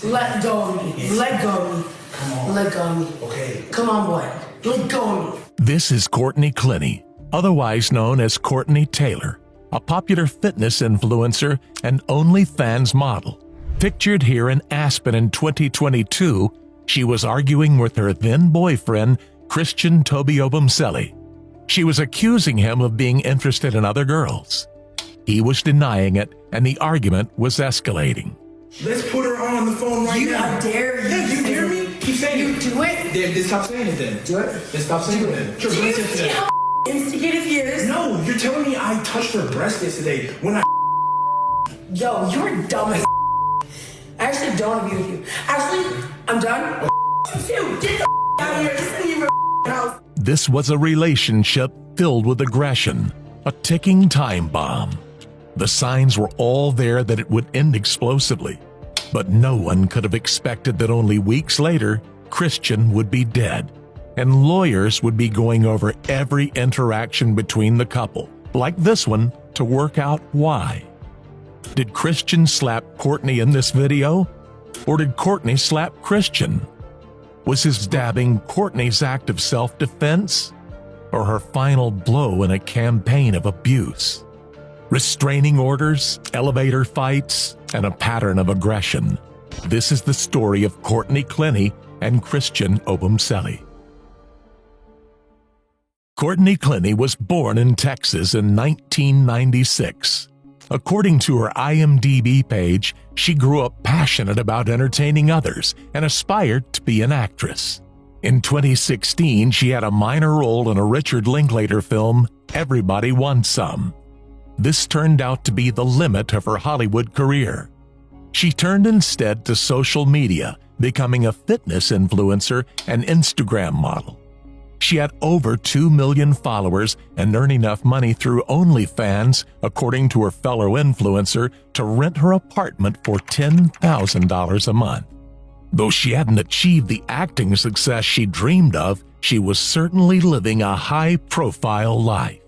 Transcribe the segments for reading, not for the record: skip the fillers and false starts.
Let go of me. Let go of me. Come on. Let go of me. Okay. Come on, boy. Let go of me. This is Courtney Clinny, otherwise known as Courtney Taylor, a popular fitness influencer and OnlyFans model. Pictured here in Aspen in 2022, she was arguing with her then boyfriend, Christian Obumseli. She was accusing him of being interested in other girls. He was denying it, and the argument was escalating. Let's put her on the phone right now. I dare you. Yeah, you hear me? Keep saying You it. do it. Then stop saying it then. Do it. Then stop saying it then. Sure, Do you let's just see say how instigative he is? no, you're telling me I touched her breast yesterday when I Yo, you're dumb as I actually don't agree with you. Actually, I'm done. You get the out of here. This isn't even a house. This was a relationship filled with aggression, a ticking time bomb. The signs were all there that it would end explosively, but no one could have expected that only weeks later, Christian would be dead, and lawyers would be going over every interaction between the couple, like this one, to work out why. Did Christian slap Courtney in this video? Or did Courtney slap Christian? Was his dabbing Courtney's act of self-defense? Or her final blow in a campaign of abuse? Restraining orders, elevator fights, and a pattern of aggression. This is the story of Courtney Clinny and Christian Obumseli. Courtney Clinny was born in Texas in 1996. According to her IMDb page, she grew up passionate about entertaining others and aspired to be an actress. In 2016, she had a minor role in a Richard Linklater film, Everybody Wants Some. This turned out to be the limit of her Hollywood career. She turned instead to social media, becoming a fitness influencer and Instagram model. She had over 2 million followers and earned enough money through OnlyFans, according to her fellow influencer, to rent her apartment for $10,000 a month. Though she hadn't achieved the acting success she dreamed of, she was certainly living a high-profile life.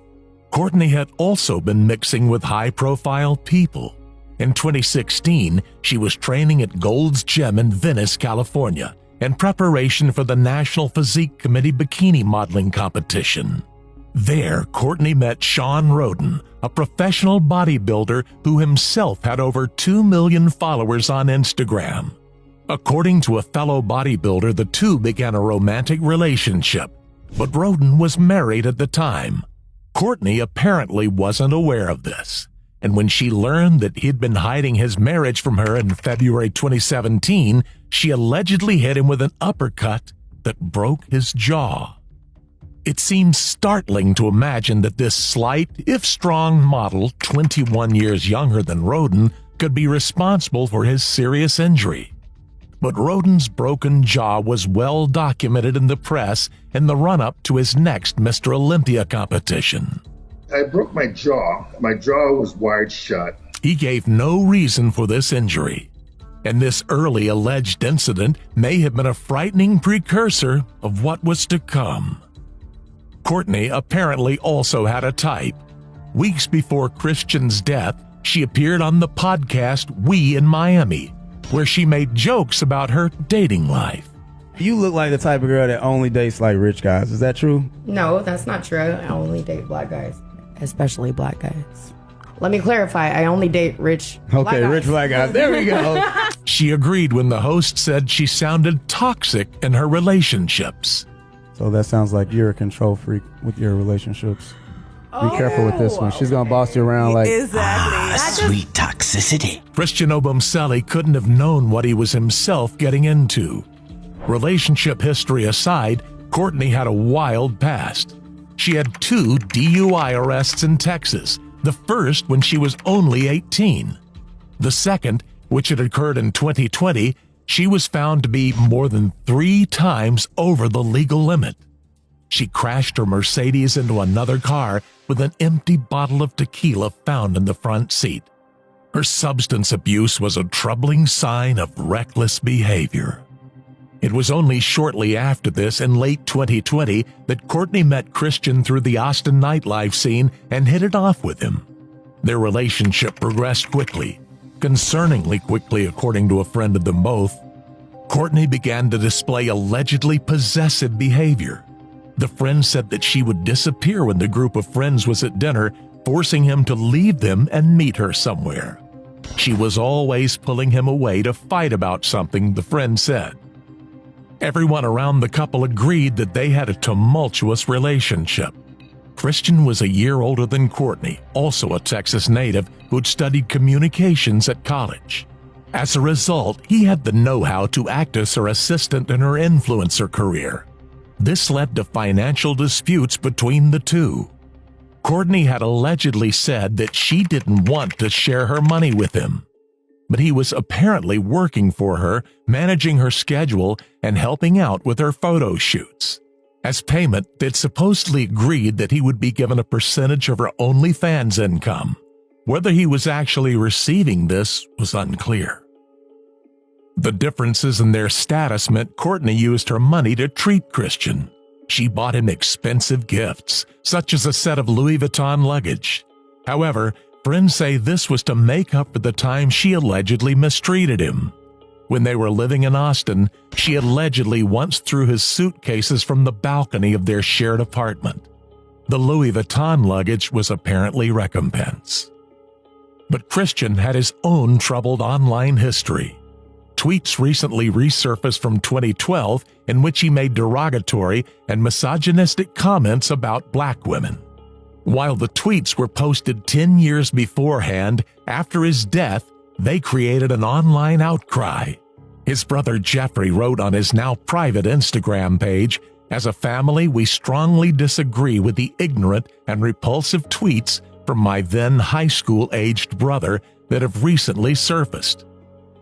Courtney had also been mixing with high-profile people. In 2016, she was training at Gold's Gym in Venice, California, in preparation for the National Physique Committee bikini modeling competition. There, Courtney met Sean Roden, a professional bodybuilder who himself had over 2 million followers on Instagram. According to a fellow bodybuilder, the two began a romantic relationship, but Roden was married at the time. Courtney apparently wasn't aware of this, and when she learned that he'd been hiding his marriage from her in February 2017, she allegedly hit him with an uppercut that broke his jaw. It seems startling to imagine that this slight, if strong model, 21 years younger than Roden, could be responsible for his serious injury. But Roden's broken jaw was well documented in the press in the run-up to his next Mr. Olympia competition. I broke my jaw. My jaw was wide shut. He gave no reason for this injury, and this early alleged incident may have been a frightening precursor of what was to come. Courtney apparently also had a type. Weeks before Christian's death, she appeared on the podcast We in Miami, where she made jokes about her dating life. You look like the type of girl that only dates like rich guys. Is that true? No, that's not true. I only date black guys, especially black guys. Let me clarify. I only date rich black guys. Okay, rich black guys. There we go. She agreed when the host said she sounded toxic in her relationships. So that sounds like you're a control freak with your relationships. Be careful with this one. She's going to boss you around like... Exactly. Sweet toxicity. Christian Obumseli couldn't have known what he was himself getting into. Relationship history aside, Courtney had a wild past. She had 2 DUI arrests in Texas, the first when she was only 18. The second, which had occurred in 2020, she was found to be more than 3 times over the legal limit. She crashed her Mercedes into another car with an empty bottle of tequila found in the front seat. Her substance abuse was a troubling sign of reckless behavior. It was only shortly after this, in late 2020, that Courtney met Christian through the Austin nightlife scene and hit it off with him. Their relationship progressed quickly. Concerningly quickly, according to a friend of them both, Courtney began to display allegedly possessive behavior. The friend said that she would disappear when the group of friends was at dinner, forcing him to leave them and meet her somewhere. She was always pulling him away to fight about something, the friend said. Everyone around the couple agreed that they had a tumultuous relationship. Christian was a year older than Courtney, also a Texas native who'd studied communications at college. As a result, he had the know-how to act as her assistant in her influencer career. This led to financial disputes between the two. Courtney had allegedly said that she didn't want to share her money with him, but he was apparently working for her, managing her schedule and helping out with her photo shoots. As payment, they'd supposedly agreed that he would be given a percentage of her OnlyFans income. Whether he was actually receiving this was unclear. The differences in their status meant Courtney used her money to treat Christian. She bought him expensive gifts, such as a set of Louis Vuitton luggage. However, friends say this was to make up for the time she allegedly mistreated him. When they were living in Austin, she allegedly once threw his suitcases from the balcony of their shared apartment. The Louis Vuitton luggage was apparently recompense. But Christian had his own troubled online history. Tweets recently resurfaced from 2012 in which he made derogatory and misogynistic comments about black women. While the tweets were posted 10 years beforehand, after his death, they created an online outcry. His brother Jeffrey wrote on his now private Instagram page, "As a family, we strongly disagree with the ignorant and repulsive tweets from my then high school-aged brother that have recently surfaced.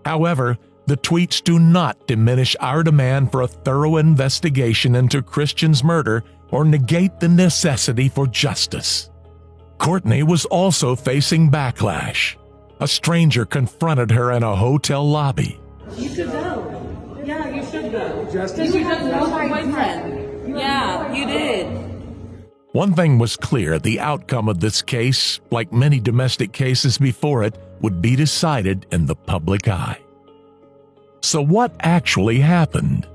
However, the tweets do not diminish our demand for a thorough investigation into Christian's murder or negate the necessity for justice." Courtney was also facing backlash. A stranger confronted her in a hotel lobby. "You should go. Yeah, you should go. Because you just lost my boyfriend. Yeah, you did." One thing was clear: the outcome of this case, like many domestic cases before it, would be decided in the public eye. So what actually happened?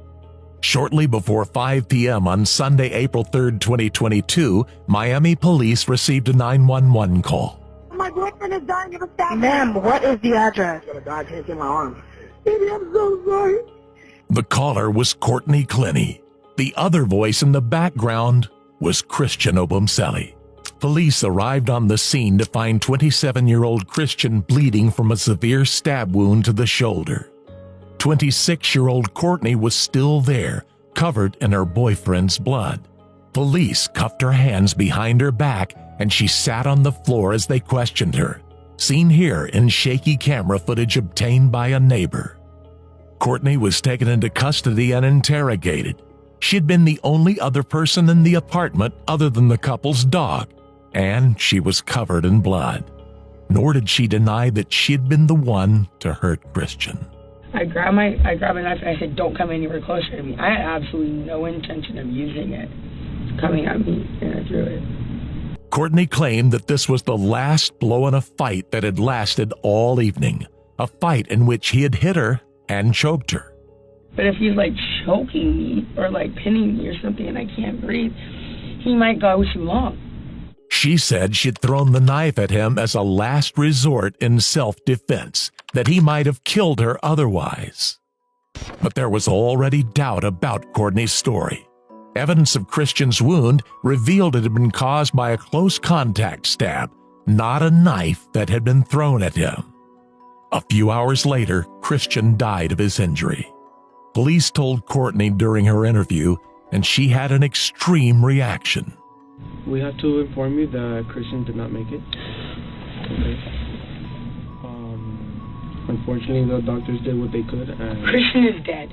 Shortly before 5 p.m. on Sunday, April 3, 2022, Miami police received a 911 call. "My boyfriend is dying of a stab." "Ma'am, what is the address?" "I got a guy can't get my arm." "Baby, I'm so sorry." The caller was Courtney Clinny. The other voice in the background was Christian Obumseli. Police arrived on the scene to find 27-year-old Christian bleeding from a severe stab wound to the shoulder. 26-year-old Courtney was still there, covered in her boyfriend's blood. Police cuffed her hands behind her back, and she sat on the floor as they questioned her, seen here in shaky camera footage obtained by a neighbor. Courtney was taken into custody and interrogated. She'd been the only other person in the apartment other than the couple's dog, and she was covered in blood. Nor did she deny that she'd been the one to hurt Christian. I grabbed a knife and I said, "Don't come anywhere closer to me." I had absolutely no intention of using it. It's coming at me, and I threw it. Courtney claimed that this was the last blow in a fight that had lasted all evening, a fight in which he had hit her and choked her. But if he's like choking me or like pinning me or something and I can't breathe, he might go too long. She said she'd thrown the knife at him as a last resort in self-defense, that he might have killed her otherwise. But there was already doubt about Courtney's story. Evidence of Christian's wound revealed it had been caused by a close contact stab, not a knife that had been thrown at him. A few hours later, Christian died of his injury. Police told Courtney during her interview, and she had an extreme reaction. "We have to inform you that Christian did not make it." Okay. Unfortunately, the doctors did what they could. And Christian is dead.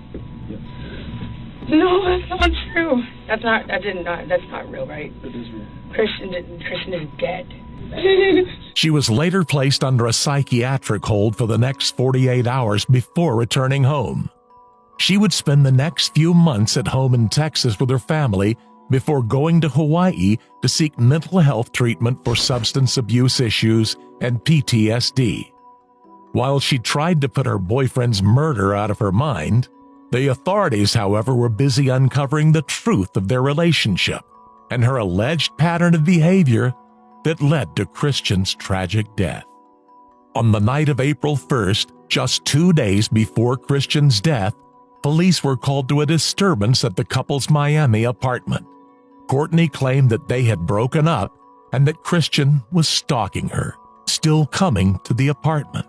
Yes. No, that's not true. That's not real, right? It is real. Christian is dead. She was later placed under a psychiatric hold for the next 48 hours before returning home. She would spend the next few months at home in Texas with her family before going to Hawaii to seek mental health treatment for substance abuse issues and PTSD. While she tried to put her boyfriend's murder out of her mind, the authorities, however, were busy uncovering the truth of their relationship and her alleged pattern of behavior that led to Christian's tragic death. On the night of April 1st, just 2 days before Christian's death, police were called to a disturbance at the couple's Miami apartment. Courtney claimed that they had broken up and that Christian was stalking her, still coming to the apartment.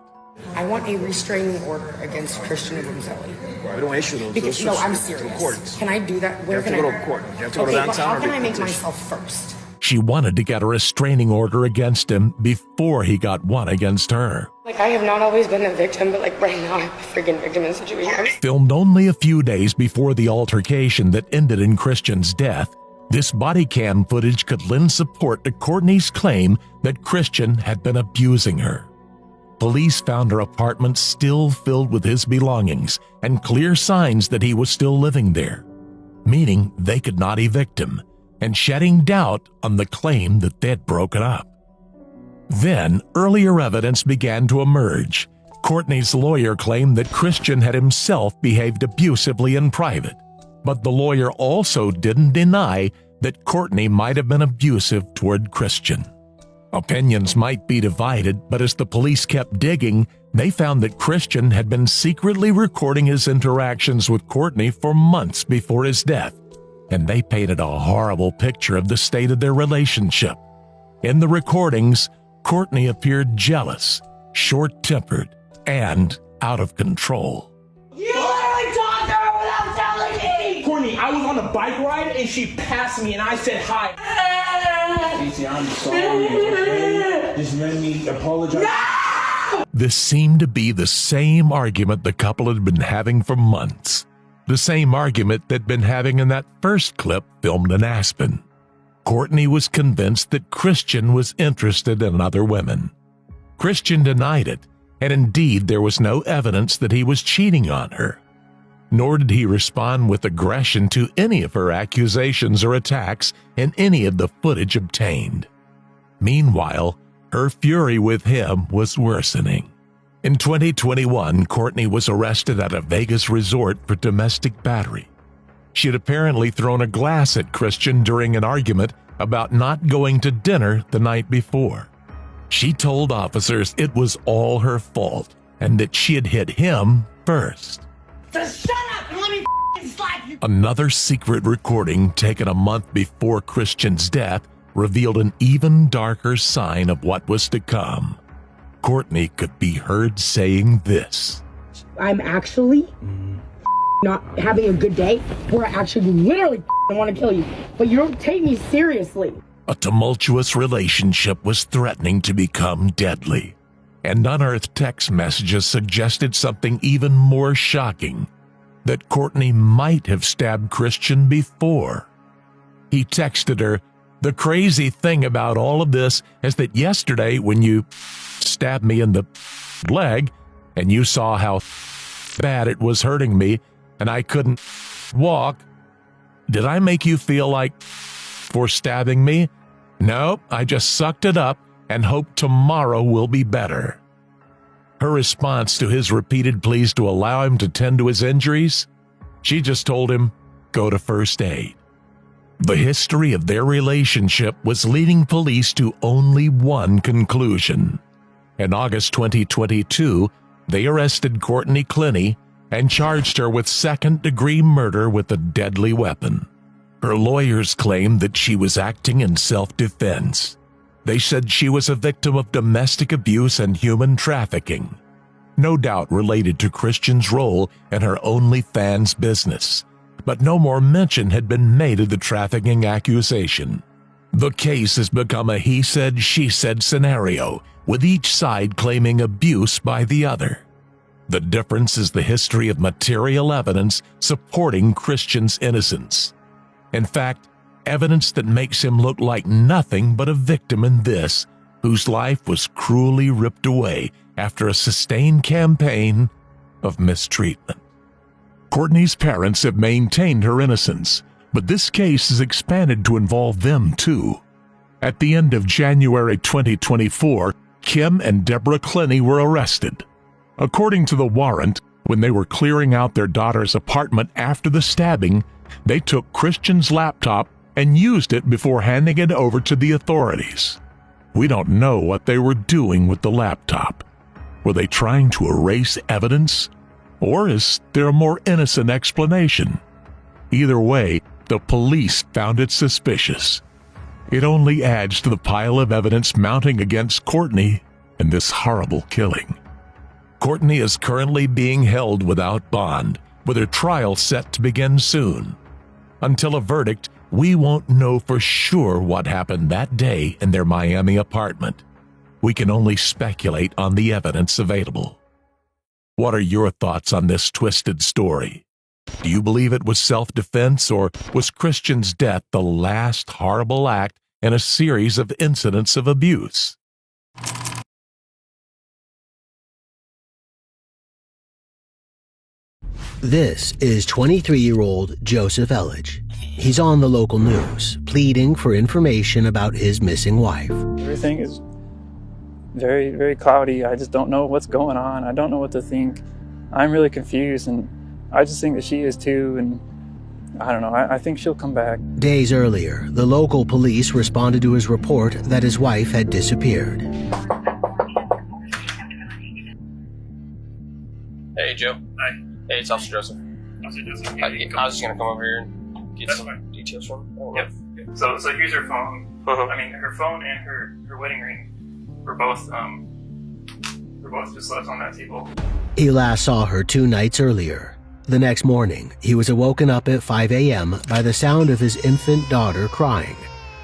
I want a restraining order against Christian Gonzalez. We don't issue those. Because, no, I'm serious. Can I do that? Where can I go to court. You have to go to okay, downtown. but how can I make myself first? She wanted to get a restraining order against him before he got one against her. Like, I have not always been a victim, but like right now I'm a freaking victim in the situation. Filmed only a few days before the altercation that ended in Christian's death, this body cam footage could lend support to Courtney's claim that Christian had been abusing her. Police found her apartment still filled with his belongings and clear signs that he was still living there, meaning they could not evict him, and shedding doubt on the claim that they had broken up. Then, earlier evidence began to emerge. Courtney's lawyer claimed that Christian had himself behaved abusively in private, but the lawyer also didn't deny that Courtney might have been abusive toward Christian. Opinions might be divided, but as the police kept digging, they found that Christian had been secretly recording his interactions with Courtney for months before his death, and they painted a horrible picture of the state of their relationship. In the recordings, Courtney appeared jealous, short-tempered, and out of control. You literally talked to her without telling me! Courtney, I was on a bike ride and she passed me and I said hi. Stacey, I'm sorry, okay? Just let me apologize. No! This seemed to be the same argument the couple had been having for months. The same argument they'd been having in that first clip filmed in Aspen. Courtney was convinced that Christian was interested in other women. Christian denied it, and indeed there was no evidence that he was cheating on her. Nor did he respond with aggression to any of her accusations or attacks in any of the footage obtained. Meanwhile, her fury with him was worsening. In 2021, Courtney was arrested at a Vegas resort for domestic battery. She had apparently thrown a glass at Christian during an argument about not going to dinner the night before. She told officers it was all her fault and that she had hit him first. Just shut up and let me slap you! Another secret recording taken a month before Christian's death revealed an even darker sign of what was to come. Courtney could be heard saying this. I'm actually not having a good day, where I actually literally want to kill you, but you don't take me seriously. A tumultuous relationship was threatening to become deadly, and unearthed text messages suggested something even more shocking, that Courtney might have stabbed Christian before. He texted her, "The crazy thing about all of this is that yesterday when you stabbed me in the leg and you saw how bad it was hurting me and I couldn't walk, did I make you feel like for stabbing me? No, I just sucked it up and hope tomorrow will be better." Her response to his repeated pleas to allow him to tend to his injuries? She just told him, go to first aid. The history of their relationship was leading police to only one conclusion. In August 2022, they arrested Courtney Clinny and charged her with second-degree murder with a deadly weapon. Her lawyers claimed that she was acting in self-defense. They said she was a victim of domestic abuse and human trafficking, no doubt related to Christian's role in her OnlyFans business, but no more mention had been made of the trafficking accusation. The case has become a he said, she said scenario, with each side claiming abuse by the other. The difference is the history of material evidence supporting Christian's innocence. In fact, evidence that makes him look like nothing but a victim in this, whose life was cruelly ripped away after a sustained campaign of mistreatment. Courtney's parents have maintained her innocence, but this case has expanded to involve them too. At the end of January 2024, Kim and Deborah Clinny were arrested. According to the warrant, when they were clearing out their daughter's apartment after the stabbing, they took Christian's laptop and used it before handing it over to the authorities. We don't know what they were doing with the laptop. Were they trying to erase evidence? Or is there a more innocent explanation? Either way, the police found it suspicious. It only adds to the pile of evidence mounting against Courtney in this horrible killing. Courtney is currently being held without bond, with her trial set to begin soon. Until a verdict, we won't know for sure what happened that day in their Miami apartment. We can only speculate on the evidence available. What are your thoughts on this twisted story? Do you believe it was self-defense, or was Christian's death the last horrible act in a series of incidents of abuse? This is 23-year-old Joseph Elledge. He's on the local news, pleading for information about his missing wife. Everything is very, very cloudy. I just don't know what's going on. I don't know what to think. I'm really confused, and I just think that she is too, and I don't know. I think she'll come back. Days earlier, the local police responded to his report that his wife had disappeared. Hey, Joe. Hi. Hey, it's Officer Joseph. Officer Joseph. I was just going to come over here and get some details from him. Yep. So here's her phone. I mean, her phone and her wedding ring were both just left on that table. He last saw her 2 nights earlier. The next morning, he was woken up at 5 a.m. by the sound of his infant daughter crying,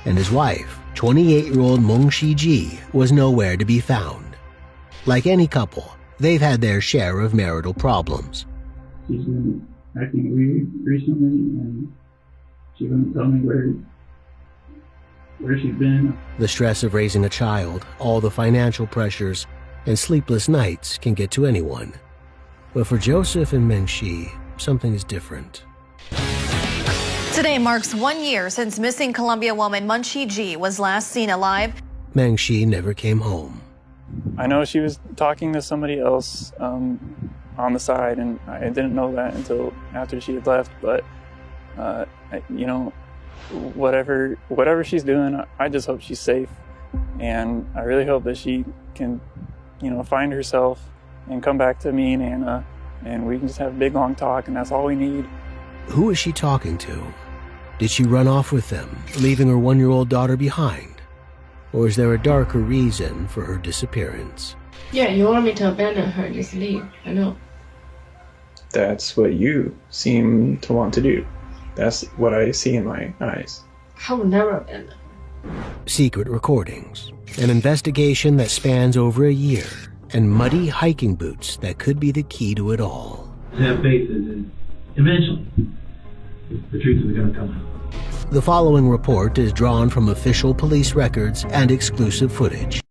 and his wife, 28-year-old Meng Shiji, was nowhere to be found. Like any couple, they've had their share of marital problems. She's been acting weird recently, and she wouldn't tell me where she's been. The stress of raising a child, all the financial pressures, and sleepless nights can get to anyone. But for Joseph and Mengshi, something is different. Today marks 1 year since missing Colombia woman Meng Shiji was last seen alive. Mengshi never came home. I know she was talking to somebody else on the side, and I didn't know that until after she had left. But you know, whatever she's doing, I just hope she's safe, and I really hope that she can, you know, find herself and come back to me and Anna, and we can just have a big long talk, and that's all we need. Who is she talking to? Did she run off with them, leaving her 1-year-old daughter behind? Or is there a darker reason for her disappearance? Yeah, you want me to abandon her, just leave. I know. That's what you seem to want to do. That's what I see in my eyes. I will never abandon her. Secret recordings, an investigation that spans over a year, and muddy hiking boots that could be the key to it all. Have faith in eventually the truth is going to come out. The following report is drawn from official police records and exclusive footage.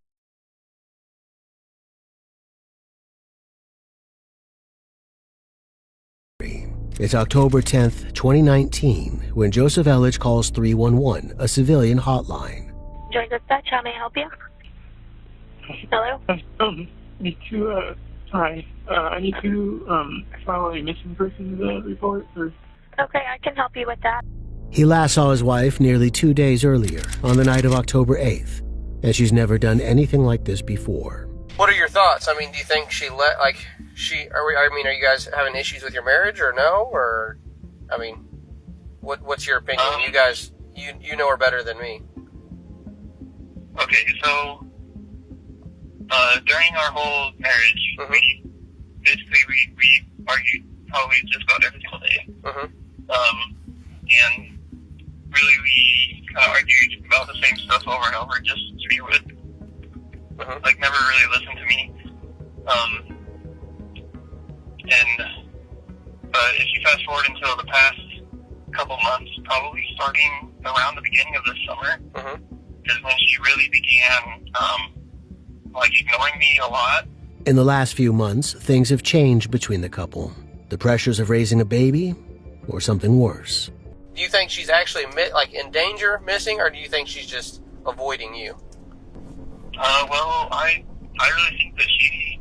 It's October 10th, 2019, when Joseph Elledge calls 311, a civilian hotline. Joint dispatch, how may I help you? Hello? I need to file a missing persons report. Okay, I can help you with that. He last saw his wife nearly 2 days earlier, on the night of October 8th, and she's never done anything like this before. What are your thoughts? I mean, do you think are you guys having issues with your marriage or no? Or, I mean, what's your opinion? You guys, you know her better than me. Okay, so during our whole marriage, we argued probably just about every single day. And really we kind of argued about the same stuff over and over, just she would like never really listen to me. But if you fast forward until the past couple months, probably starting around the beginning of this summer, is when she really began ignoring me a lot. In the last few months, things have changed between the couple. The pressures of raising a baby, or something worse. Do you think she's actually in danger, missing, or do you think she's just avoiding you? Well, I really think that she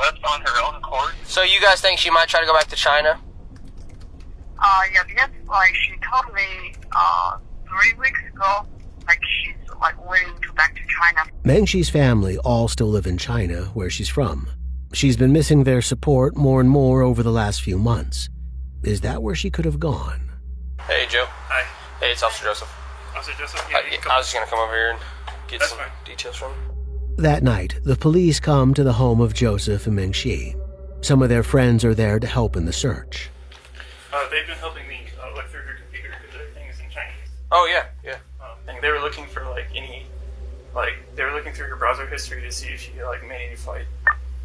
left on her own accord. So you guys think she might try to go back to China? Yeah, because like she told me 3 weeks ago, like she's like willing to back to China. Meng Shi's family all still live in China, where she's from. She's been missing their support more and more over the last few months. Is that where she could have gone? Hey, Joe. Hi. Hey, it's Officer Joseph. Officer Joseph? I was just going to come over here and get some details from you. That night, the police come to the home of Joseph and Meng Shi. Some of their friends are there to help in the search. They've been helping me look through her computer because everything is in Chinese. Oh, yeah, yeah. And they were looking for they were looking through her browser history to see if she made any flight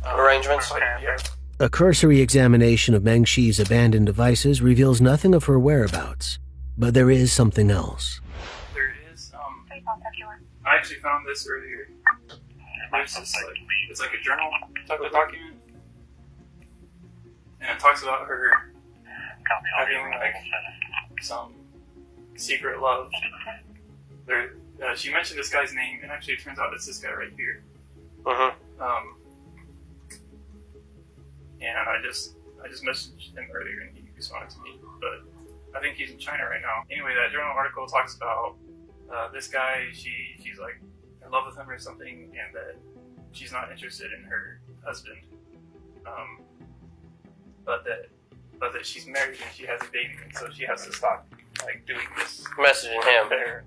arrangements. Yeah. A cursory examination of Meng Shi's abandoned devices reveals nothing of her whereabouts, but there is something else. There is. I actually found this earlier. There's this, it's like a journal type of document, and it talks about her having some secret love. She mentioned this guy's name, and actually it turns out it's this guy right here. And I just messaged him earlier, and he responded to me. But I think he's in China right now. Anyway, that journal article talks about this guy. She's like in love with him or something, and that she's not interested in her husband. But that she's married and she has a baby, and so she has to stop doing this. Messaging him.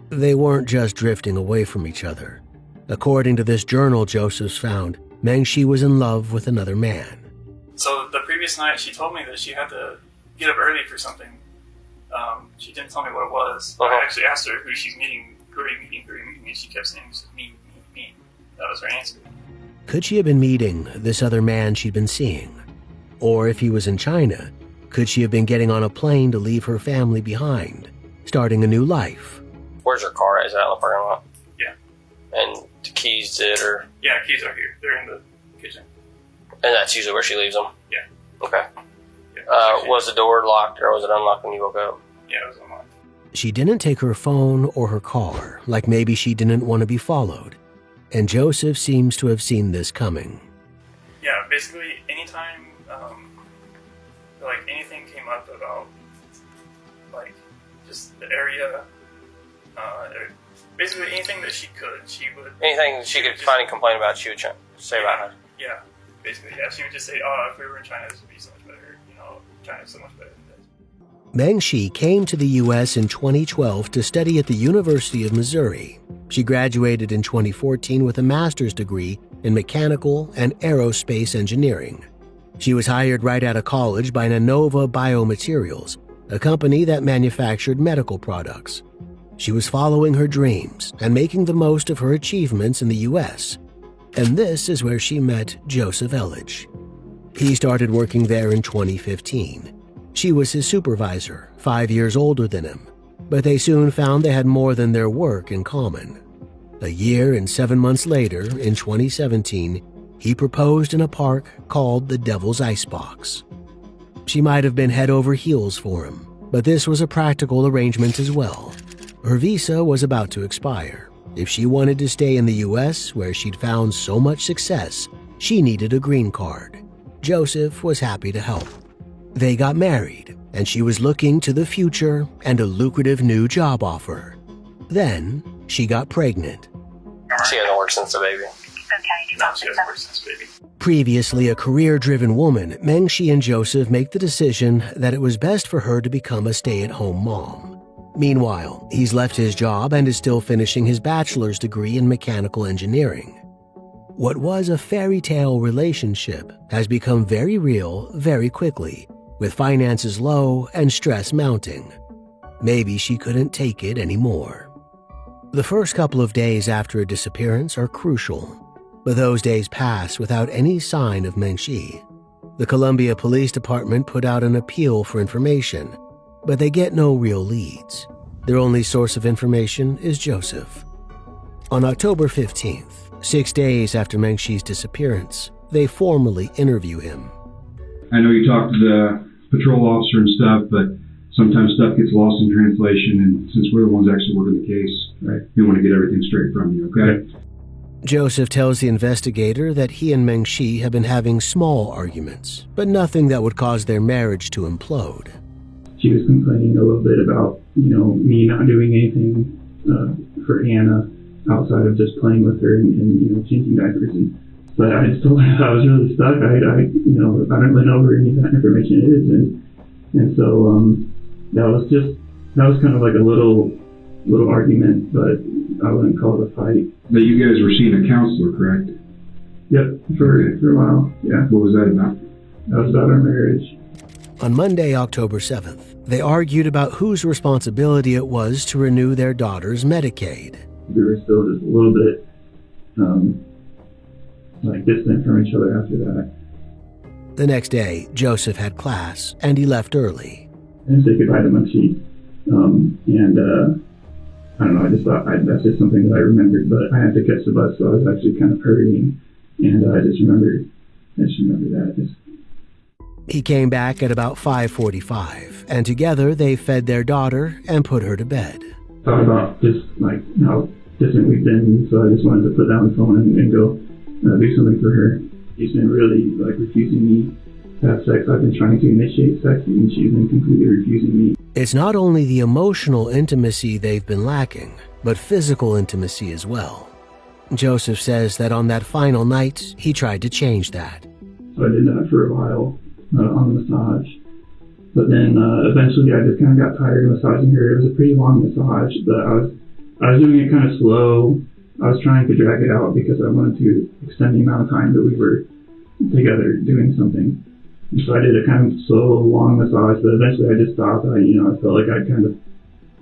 They weren't just drifting away from each other. According to this journal Joseph's found, Meng Shi was in love with another man. So the previous night, she told me that she had to get up early for something. She didn't tell me what it was. I actually asked her who she's meeting, who are you meeting, and she kept saying, me. That was her answer. Could she have been meeting this other man she'd been seeing? Or if he was in China, could she have been getting on a plane to leave her family behind, starting a new life? Where's her car at? Is that in the parking lot? Yeah. And the keys to it, or? Yeah, keys are here. They're in the kitchen. And that's usually where she leaves them? Yeah. Okay. Yeah, was the door locked, or was it unlocked when you woke up? Yeah, it was unlocked. She didn't take her phone or her car, like maybe she didn't want to be followed. And Joseph seems to have seen this coming. Yeah, basically anytime anything came up about just the area, basically anything that she would. Anything she could find and complain about, she would say about her. Yeah, basically, yeah. She would just say, "Oh, if we were in China, this would be so much better. China's so much better than this." Meng Shi came to the U.S. in 2012 to study at the University of Missouri. She graduated in 2014 with a master's degree in mechanical and aerospace engineering. She was hired right out of college by Nanova Biomaterials, a company that manufactured medical products. She was following her dreams and making the most of her achievements in the U.S. And this is where she met Joseph Elledge. He started working there in 2015. She was his supervisor, 5 years older than him, but they soon found they had more than their work in common. A year and 7 months later, in 2017, he proposed in a park called the Devil's Icebox. She might have been head over heels for him, but this was a practical arrangement as well. Her visa was about to expire. If she wanted to stay in the U.S., where she'd found so much success, she needed a green card. Joseph was happy to help. They got married, and she was looking to the future and a lucrative new job offer. Then, she got pregnant. She hasn't worked since the baby. No, she hasn't worked since the baby. Previously a career-driven woman, Meng Shi and Joseph make the decision that it was best for her to become a stay-at-home mom. Meanwhile, he's left his job and is still finishing his bachelor's degree in mechanical engineering. What was a fairy tale relationship has become very real very quickly, with finances low and stress mounting. Maybe she couldn't take it anymore. The first couple of days after a disappearance are crucial, but those days pass without any sign of Meng Shi. The Columbia Police Department put out an appeal for information, but they get no real leads. Their only source of information is Joseph. On October 15th, 6 days after Meng Shi's disappearance, they formally interview him. I know you talked to the patrol officer and stuff, but sometimes stuff gets lost in translation, and since we're the ones actually working the case, right, we want to get everything straight from you, okay? Joseph tells the investigator that he and Mengshi have been having small arguments, but nothing that would cause their marriage to implode. She was complaining a little bit about, me not doing anything for Anna outside of just playing with her and changing diapers. But I just told her I was really stuck. I don't really know where any of that information is, and so that was kind of like a little argument, but I wouldn't call it a fight. But you guys were seeing a counselor, correct? Yep, for a while. Yeah. What was that about? That was about our marriage. On Monday, October 7th, they argued about whose responsibility it was to renew their daughter's Medicaid. We were still just a little bit distant from each other after that. The next day, Joseph had class, and he left early. And said goodbye to Munchie. I don't know, I just thought that's just something that I remembered, but I had to catch the bus, so I was actually kind of hurrying, and I just remembered that. He came back at about 5:45, and together they fed their daughter and put her to bed. Thought about just how distant we've been, so I just wanted to put down the phone and go do something for her. She's been really refusing me to have sex. I've been trying to initiate sex, and she's been completely refusing me. It's not only the emotional intimacy they've been lacking, but physical intimacy as well. Joseph says that on that final night, he tried to change that. So I did that for a while on the massage. But then eventually I just kind of got tired of massaging her. It was a pretty long massage, but I was doing it kind of slow. I was trying to drag it out because I wanted to extend the amount of time that we were together doing something. So I did a kind of slow, long massage, but eventually I just stopped. I felt like I'd kind of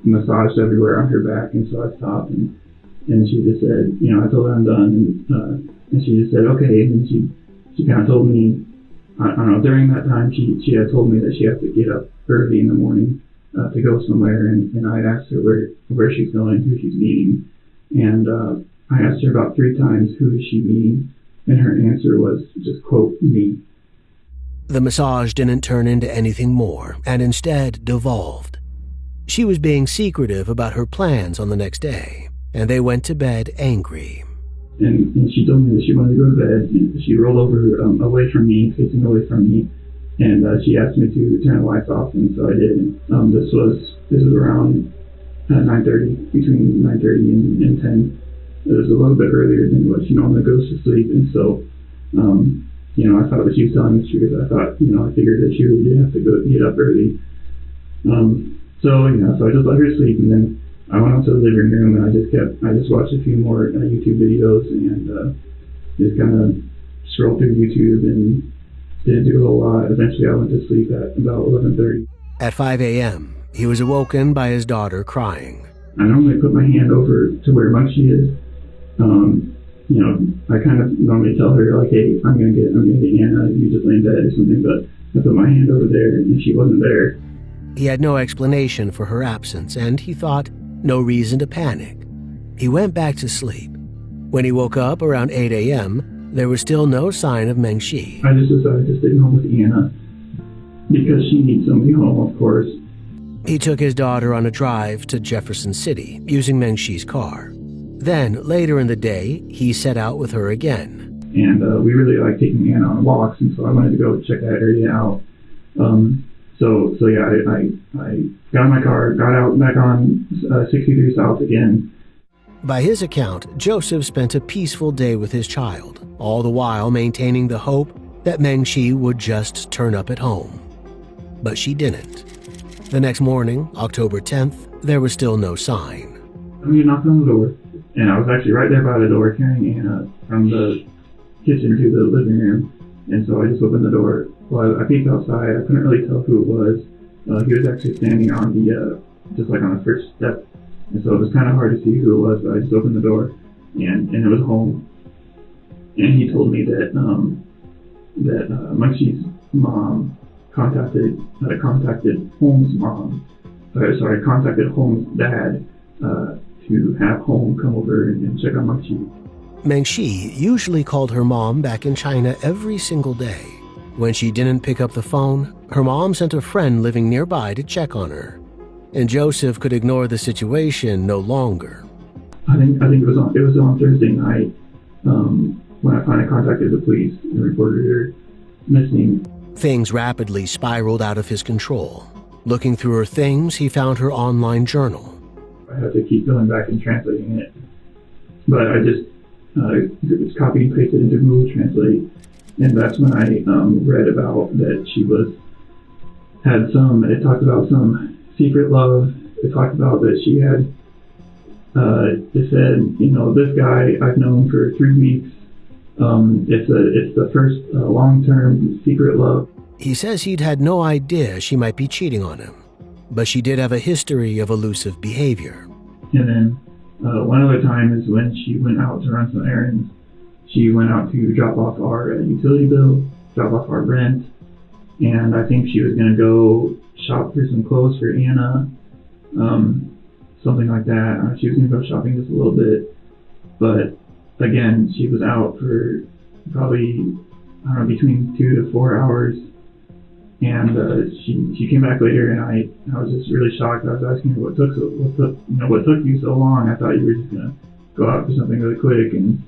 massaged everywhere on her back, and so I stopped. And she just said, I told her I'm done, and she just said, okay. And then she kind of told me, I don't know, during that time she had told me that she has to get up early in the morning to go somewhere, and I asked her where she's going, who she's meeting, and I asked her about 3 times who is she meeting, and her answer was just, quote, me. The massage didn't turn into anything more, and instead devolved. She was being secretive about her plans on the next day, and they went to bed angry. And she told me that she wanted to go to bed, and she rolled over away from me, facing away from me, and she asked me to turn the lights off, and so I did. This was around 9:30, between 9:30 and 10. It was a little bit earlier than what she normally goes to sleep, and so I thought that she was telling the truth. I thought, I figured that she really did have to get up early. So I just let her sleep, and then I went out to the living room, and I just watched a few more YouTube videos, and just kind of scrolled through YouTube and didn't do a whole lot. Eventually I went to sleep at about 11:30. At 5 a.m., he was awoken by his daughter crying. I normally put my hand over to where Munchie is. I kind of normally tell her, hey, I'm gonna get Anna, you just lay in bed or something, but I put my hand over there and she wasn't there. He had no explanation for her absence, and he thought no reason to panic. He went back to sleep. When he woke up around 8 a.m., there was still no sign of Mengshi. I just decided to stay home with Anna because she needs somebody home, of course. He took his daughter on a drive to Jefferson City using Mengshi's car. Then, later in the day, he set out with her again. And we really like taking Anna on walks, and so I wanted to go check that area out. I got in my car, got out back on 63 South again. By his account, Joseph spent a peaceful day with his child, all the while maintaining the hope that Mengshi would just turn up at home. But she didn't. The next morning, October 10th, there was still no sign. You knocked on the door, and I was actually right there by the door carrying Anna from the kitchen to the living room. And so I just opened the door. Well, I peeked outside. I couldn't really tell who it was. He was actually standing on just on the first step. And so it was kind of hard to see who it was, but I just opened the door, and it was home. And he told me that Munchy's mom contacted Holmes' dad to have Home come over and check on Munchy. Mengshi usually called her mom back in China every single day. When she didn't pick up the phone, her mom sent a friend living nearby to check on her. And Joseph could ignore the situation no longer. I think it was on Thursday night. when I finally contacted the police and reported her missing. Things rapidly spiraled out of his control. Looking through her things, he found her online journal. I had to keep going back and translating it, but I just copied and pasted into Google Translate, and that's when I read about that she it talked about some secret love. It talked about that she had, it said, this guy I've known for 3 weeks. It's the first long-term secret love. He says he'd had no idea she might be cheating on him, but she did have a history of elusive behavior. And then one other time is when she went out to run some errands. She went out to drop off our utility bill, drop off our rent, and I think she was going to go shop for some clothes for Anna, something like that. She was going to go shopping just a little bit, but again, she was out for probably, I don't know, between 2 to 4 hours. And she came back later, and I was just really shocked. I was asking her what took you so long. I thought you were just gonna go out for something really quick, and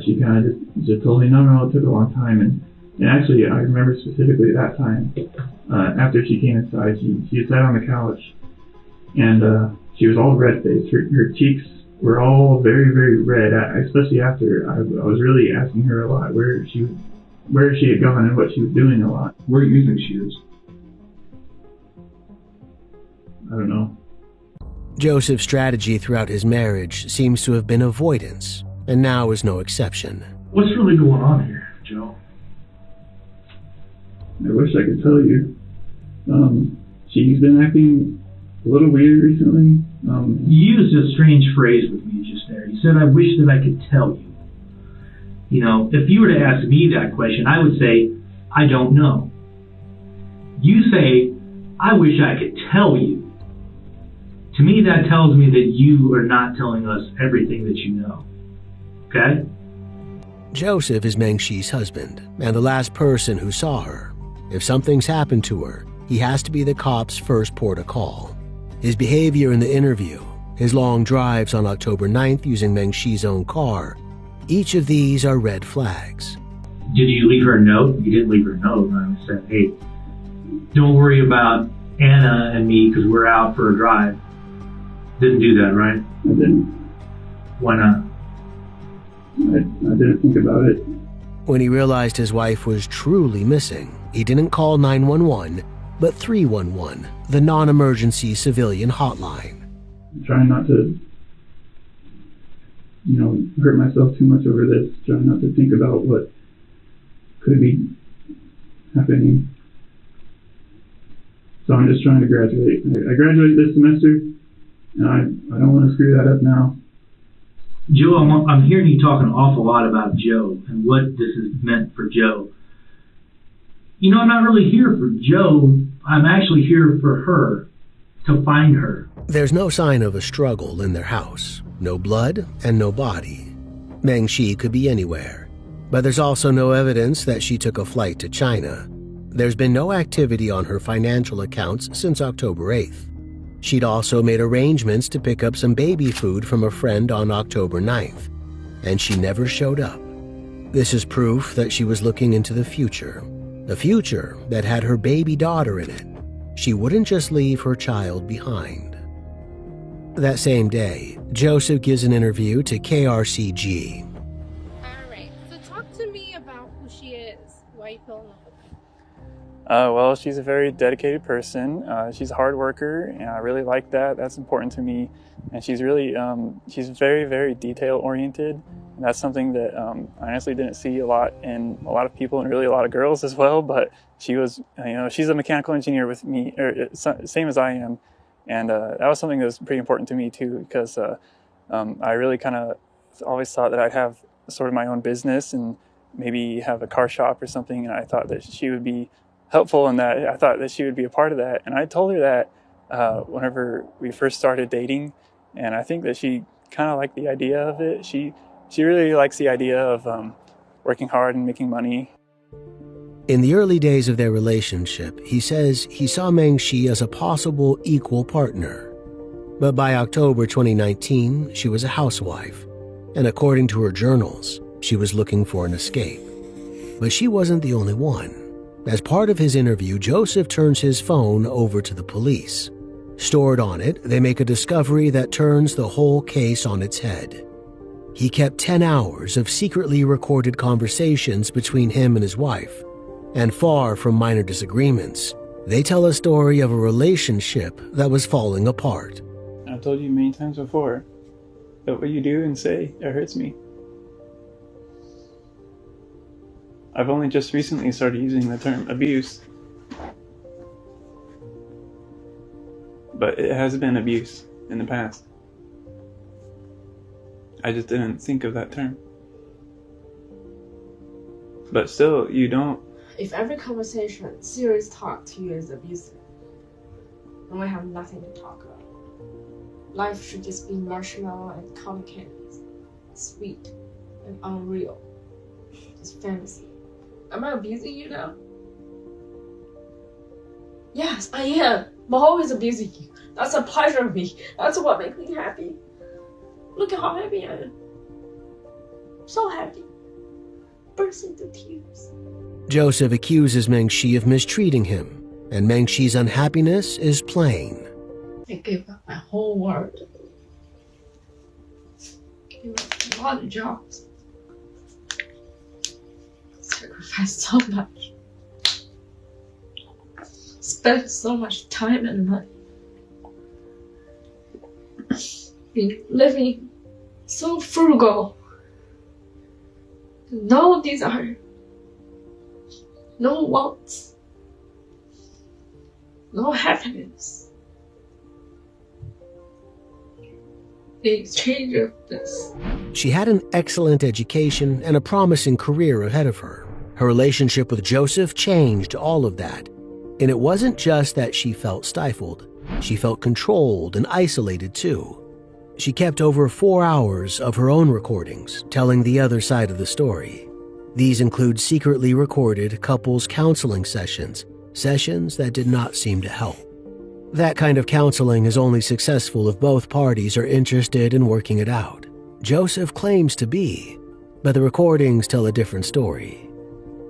she kind of just told me, no, it took a long time. And actually, I remember specifically that time after she came inside, she sat on the couch, and she was all red faced. Her cheeks were all very, very red. Especially after I was really asking her a lot where she had gone and what she was doing a lot. Where do you think she is? I don't know. Joseph's strategy throughout his marriage seems to have been avoidance, and now is no exception. What's really going on here, Joe? I wish I could tell you. She's been acting a little weird recently. You used a strange phrase with me just there. You said, I wish that I could tell you. If you were to ask me that question, I would say, I don't know. You say, I wish I could tell you. To me, that tells me that you are not telling us everything that you know. Okay? Joseph is Meng Shi's husband, and the last person who saw her. If something's happened to her, he has to be the cops' first port of call. His behavior in the interview, his long drives on October 9th using Meng Shi's own car, each of these are red flags. Did you leave her a note? You didn't leave her a note. I said, hey, don't worry about Anna and me because we're out for a drive. Didn't do that, right? I didn't. Why not? I didn't think about it. When he realized his wife was truly missing, he didn't call 911, but 311, the non-emergency civilian hotline. I'm trying not to hurt myself too much over this, trying not to think about what could be happening. So I'm just trying to graduate. I graduate this semester, and I don't want to screw that up now. Joe, I'm hearing you talk an awful lot about Joe and what this has meant for Joe. I'm not really here for Joe. I'm actually here for her, to find her. There's no sign of a struggle in their house. No blood and no body. Meng Shi could be anywhere. But there's also no evidence that she took a flight to China. There's been no activity on her financial accounts since October 8th. She'd also made arrangements to pick up some baby food from a friend on October 9th, and she never showed up. This is proof that she was looking into the future that had her baby daughter in it. She wouldn't just leave her child behind. That same day, Joseph gives an interview to KRCG. Alright, so talk to me about who she is. Why you fell in love with her? Well, she's a very dedicated person. She's a hard worker, and I really like that. That's important to me. And she's really, she's very, very detail-oriented. And that's something that I honestly didn't see a lot in a lot of people and really a lot of girls as well. But she was, she's a mechanical engineer with me, same as I am. And that was something that was pretty important to me too, because I really kind of always thought that I'd have sort of my own business and maybe have a car shop or something. And I thought that she would be helpful in that. I thought that she would be a part of that. And I told her that whenever we first started dating. And I think that she kind of liked the idea of it. She really likes the idea of working hard and making money. In the early days of their relationship, he says he saw Meng Shi as a possible equal partner. But by October 2019, she was a housewife. And according to her journals, She was looking for an escape. But she wasn't the only one. As part of his interview, Joseph turns his phone over to the police. Stored on it, they make a discovery that turns the whole case on its head. He kept 10 hours of secretly recorded conversations between him and his wife. And far from minor disagreements, they tell a story of a relationship that was falling apart. I've told you many times before that what you do and say, it hurts me. I've only just recently started using the term abuse. But it has been abuse in the past. I just didn't think of that term. But still, you don't. If every conversation, serious talk to you is abusive, then we have nothing to talk about. Life should just be marshmallow and cotton candies, sweet and unreal, just fantasy. Am I abusing you now? Yes, I am. I'm always abusing you. That's a pleasure of me. That's what makes me happy. Look at how happy I am. I'm so happy. Burst into tears. Joseph accuses Mengshi of mistreating him, and Mengshi's unhappiness is plain. I gave up my whole world. Gave up a lot of jobs. Sacrificed so much. Spent so much time and money. Been living so frugal. No desire. No wants. No happiness. In exchange of this. She had an excellent education and a promising career ahead of her. Her relationship with Joseph changed all of that. And it wasn't just that she felt stifled. She felt controlled and isolated too. She kept over 4 hours of her own recordings, telling the other side of the story. These include secretly recorded couples counseling sessions that did not seem to help. That kind of counseling is only successful if both parties are interested in working it out. Joseph claims to be, but the recordings tell a different story.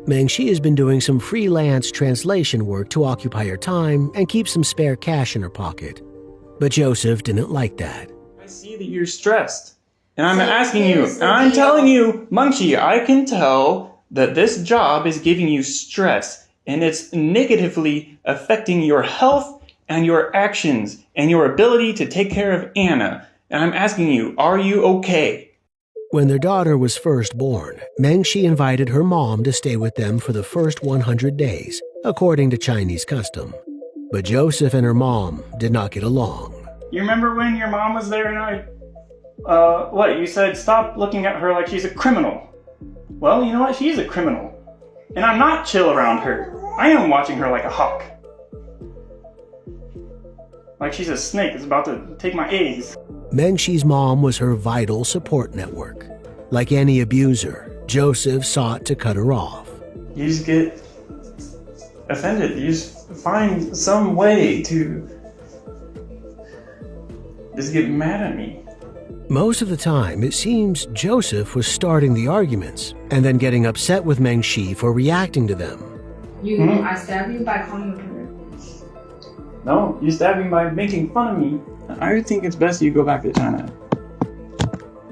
Mengshi has been doing some freelance translation work to occupy her time and keep some spare cash in her pocket. But Joseph didn't like that. I see that you're stressed. And I'm asking you, and I'm telling you, Mengshi, I can tell that this job is giving you stress, and it's negatively affecting your health and your actions and your ability to take care of Anna. And I'm asking you, are you okay? When their daughter was first born, Mengshi invited her mom to stay with them for the first 100 days, according to Chinese custom. But Joseph and her mom did not get along. You remember when your mom was there and you said stop looking at her like she's a criminal. Well, you know what? She's a criminal. And I'm not chill around her. I am watching her like a hawk. Like she's a snake that's about to take my eggs. Mengshi's mom was her vital support network. Like any abuser, Joseph sought to cut her off. You just get offended. You just find some way to just get mad at me. Most of the time, it seems Joseph was starting the arguments and then getting upset with Mengshi for reacting to them. I stabbed you by calling you a criminal. No, you stabbed me by making fun of me. I think it's best you go back to China.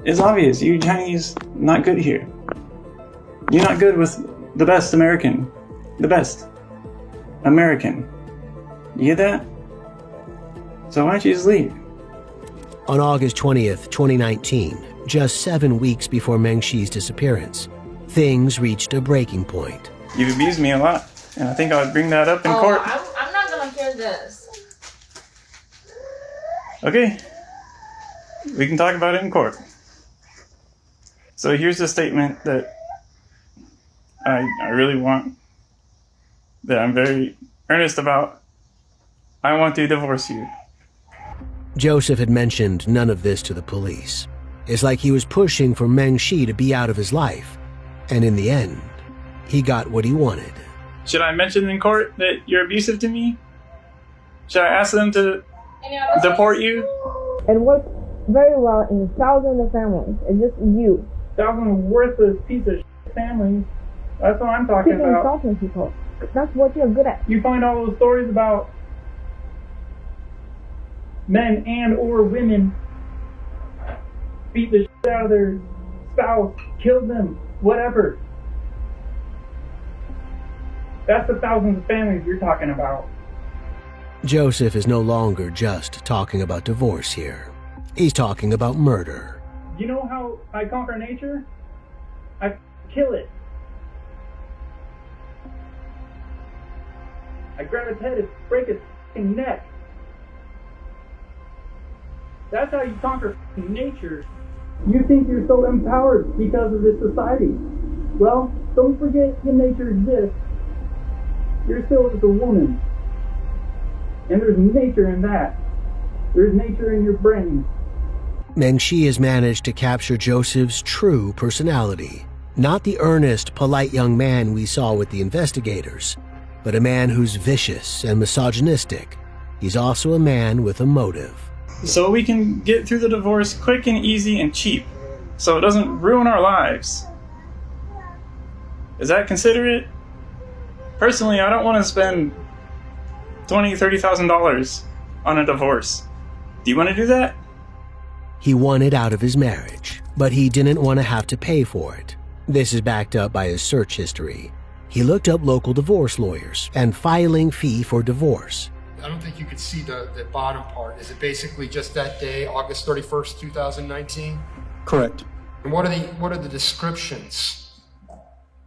It's obvious, you Chinese, not good here. You're not good with the best American. The best American. You get that? So why don't you just leave? On August 20th, 2019, just 7 weeks before Mengshi's disappearance, things reached a breaking point. You've abused me a lot, and I think I would bring that up in court. I'm not gonna hear this. Okay, we can talk about it in court. So here's the statement that I really want, that I'm very earnest about. I want to divorce you. Joseph had mentioned none of this to the police. It's like he was pushing for Mengshi to be out of his life. And in the end, he got what he wanted. Should I mention in court that you're abusive to me? Should I ask them to deport you? It works very well in thousands of families. It's just you. thousands of worthless piece of shit families. That's what I'm talking Keep about. insulting people. That's what you're good at. You find all those stories about men and or women beat the shit out of their spouse, killed them, whatever. That's the thousands of families you're talking about. Joseph is no longer just talking about divorce here. He's talking about murder. You know how I conquer nature? I kill it. I grab its head and break its f***ing neck. That's how you conquer f***ing nature. You think you're so empowered because of this society. Well, don't forget that nature exists. You're still just a woman. And there's nature in that. There's nature in your brain. Meng Shi has managed to capture Joseph's true personality. Not the earnest, polite young man we saw with the investigators, but a man who's vicious and misogynistic. He's also a man with a motive. So we can get through the divorce quick and easy and cheap, so it doesn't ruin our lives. Is that considerate? Personally, I don't want to spend $20,000, $30,000 on a divorce. Do you want to do that? He wanted out of his marriage, but he didn't want to have to pay for it. This is backed up by his search history. He looked up local divorce lawyers and filing fee for divorce. I don't think you could see the bottom part. Is it basically just that day, August 31st, 2019? Correct. And what are the descriptions?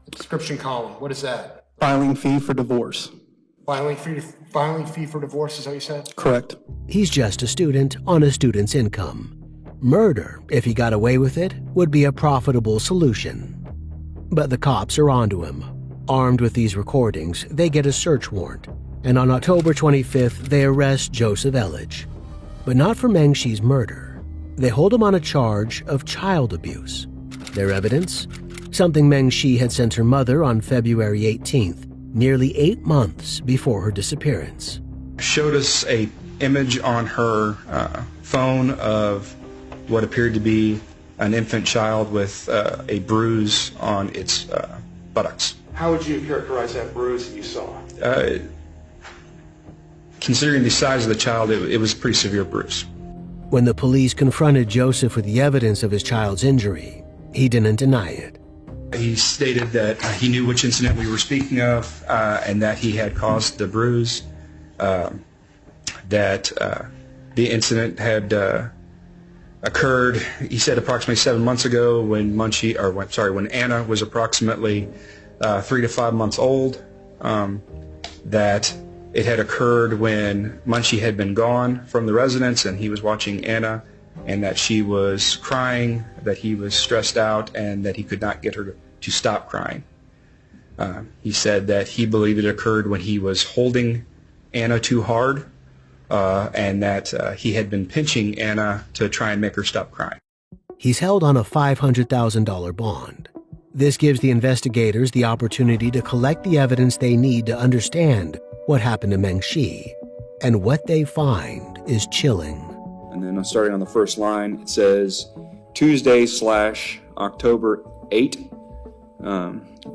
The description column, what is that? Filing fee for divorce. Filing fee for divorce, is that what you said? Correct. He's just a student on a student's income. Murder, if he got away with it, would be a profitable solution. But the cops are onto him. Armed with these recordings, they get a search warrant, and on October 25th, they arrest Joseph Elledge. But not for Meng Shi's murder. They hold him on a charge of child abuse. Their evidence? Something Meng Shi had sent her mother on February 18th, nearly 8 months before her disappearance. Showed us a image on her phone of what appeared to be an infant child with a bruise on its buttocks. How would you characterize that bruise that you saw? Considering the size of the child, it was a pretty severe bruise. When the police confronted Joseph with the evidence of his child's injury, he didn't deny it. He stated that he knew which incident we were speaking of and that he had caused the bruise, that the incident had occurred, he said, approximately 7 months ago when when Anna was approximately 3 to 5 months old, that it had occurred when Munchie had been gone from the residence and he was watching Anna, and that she was crying, that he was stressed out, and that he could not get her to stop crying. He said that he believed it occurred when he was holding Anna too hard, and that he had been pinching Anna to try and make her stop crying. He's held on a $500,000 bond. This gives the investigators the opportunity to collect the evidence they need to understand what happened to Meng Shi, and what they find is chilling. And then starting on the first line, it says Tuesday/October 8,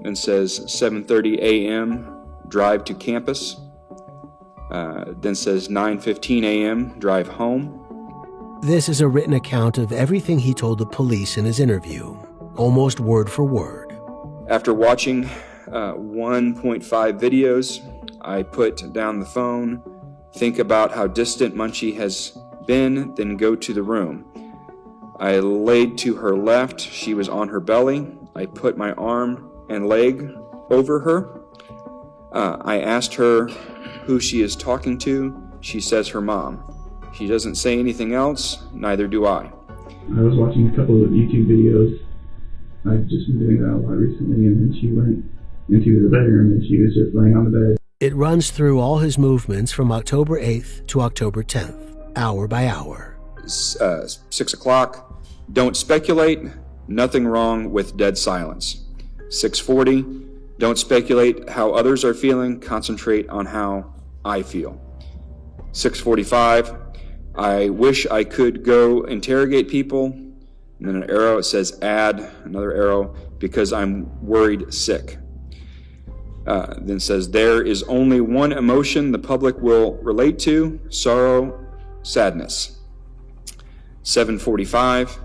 and says 7:30 a.m. drive to campus. Then says 9:15 a.m. drive home. This is a written account of everything he told the police in his interview, almost word for word. After watching 1.5 videos, I put down the phone, think about how distant Munchie has been, then go to the room. I laid to her left. She was on her belly. I put my arm and leg over her. I asked her who she is talking to. She says her mom. She doesn't say anything else, neither do I. I was watching a couple of YouTube videos. I've just been doing that a lot recently, and then she went into the bedroom and she was just laying on the bed. It runs through all his movements from October 8th to October 10th, hour by hour. 6 o'clock, don't speculate, nothing wrong with dead silence. 6:40, don't speculate how others are feeling, concentrate on how I feel. 6:45, I wish I could go interrogate people. And then an arrow, it says add, another arrow, because I'm worried sick. Then it says, there is only one emotion the public will relate to, sorrow, sadness. 7:45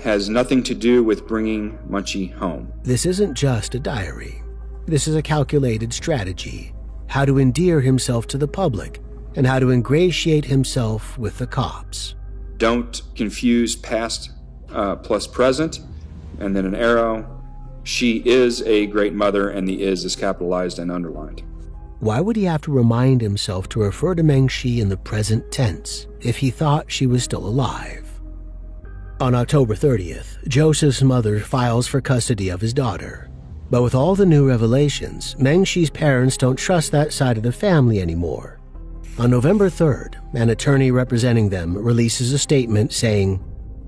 has nothing to do with bringing Munchie home. This isn't just a diary. This is a calculated strategy, how to endear himself to the public and how to ingratiate himself with the cops. Don't confuse past plus present, and then an arrow. She is a great mother, and the is capitalized and underlined. Why would he have to remind himself to refer to Meng Shi in the present tense if he thought she was still alive? On October 30th, Joseph's mother files for custody of his daughter. But with all the new revelations, Meng Shi's parents don't trust that side of the family anymore. On November 3rd, an attorney representing them releases a statement saying,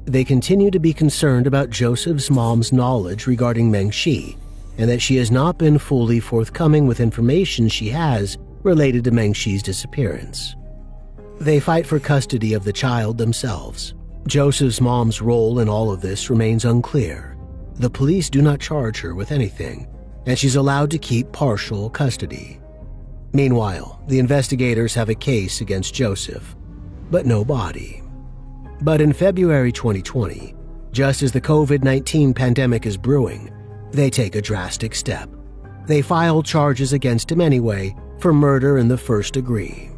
they continue to be concerned about Joseph's mom's knowledge regarding Meng Shi, and that she has not been fully forthcoming with information she has related to Meng Shi's disappearance. They fight for custody of the child themselves. Joseph's mom's role in all of this remains unclear. The police do not charge her with anything, and she's allowed to keep partial custody. Meanwhile, the investigators have a case against Joseph, but no body. But in February 2020, just as the COVID-19 pandemic is brewing, they take a drastic step. They file charges against him anyway for murder in the first degree.